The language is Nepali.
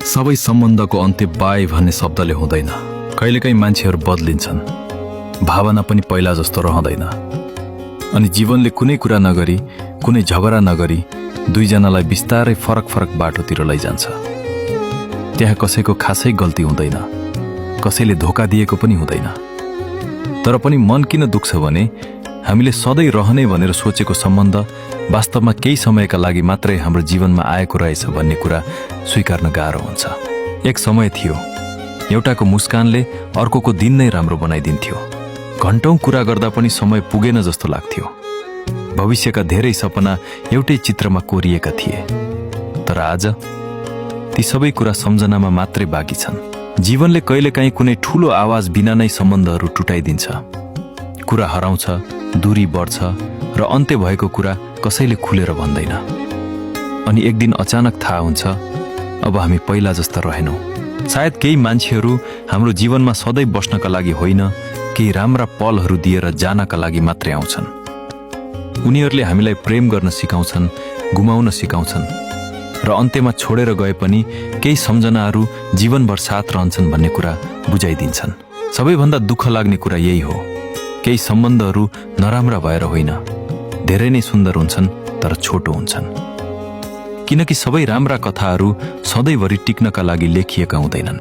सबै सम्बन्धको अन्त्य बाई भन्ने शब्दले हुँदैन। कहिलेकाहीँ मान्छेहरू बदलिन्छन्, भावना पनि पहिला जस्तो रहँदैन, अनि जीवनले कुनै कुरा नगरी, कुनै झगडा नगरी दुईजनालाई बिस्तारै फरक फरक बाटोतिर लैजान्छ। त्यहाँ कसैको खासै गल्ती हुँदैन, कसैले धोका दिएको पनि हुँदैन। तर पनि मन किन दुख्छ भने हामीले सधैँ रहने भनेर सोचेको सम्बन्ध वास्तवमा केही समयका लागि मात्रै हाम्रो जीवनमा आएको रहेछ भन्ने कुरा स्वीकार्न गाह्रो हुन्छ। एक समय थियो, एउटाको मुस्कानले अर्कोको दिन नै राम्रो बनाइदिन्थ्यो। घण्टौं कुरा गर्दा पनि समय पुगेन जस्तो लाग्थ्यो। भविष्यका धेरै सपना एउटै चित्रमा कोरिएका थिए। तर आज ती सबै कुरा सम्झनामा मात्रै बाँकी छन्। जीवनले कहिलेकाहीँ कुनै ठूलो आवाज बिना नै सम्बन्धहरू टुटाइदिन्छ। कुरा हराउँछ, दूरी बढ्छ र अन्त्य भएको कुरा कसैले खुलेर भन्दैन। अनि एक दिन अचानक थाहा हुन्छ, अब हामी पहिला जस्ता रहेनौं। सायद केही मान्छेहरू हाम्रो जीवनमा सधैँ बस्नका लागि होइन, केही राम्रा पलहरू दिएर जानका लागि मात्रै आउँछन्। उनीहरूले हामीलाई प्रेम गर्न सिकाउँछन्, गुमाउन सिकाउँछन् र अन्त्यमा छोडेर गए पनि केही सम्झनाहरू जीवनभर साथ रहन्छन् भन्ने कुरा बुझाइदिन्छन्। सबैभन्दा दुःख लाग्ने कुरा यही हो, केही सम्बन्धहरू नराम्रा भएर होइन, धेरै नै सुन्दर हुन्छन् तर छोटो हुन्छन्। किनकि सबै राम्रा कथाहरू सधैँभरि टिक्नका लागि लेखिएका हुँदैनन्।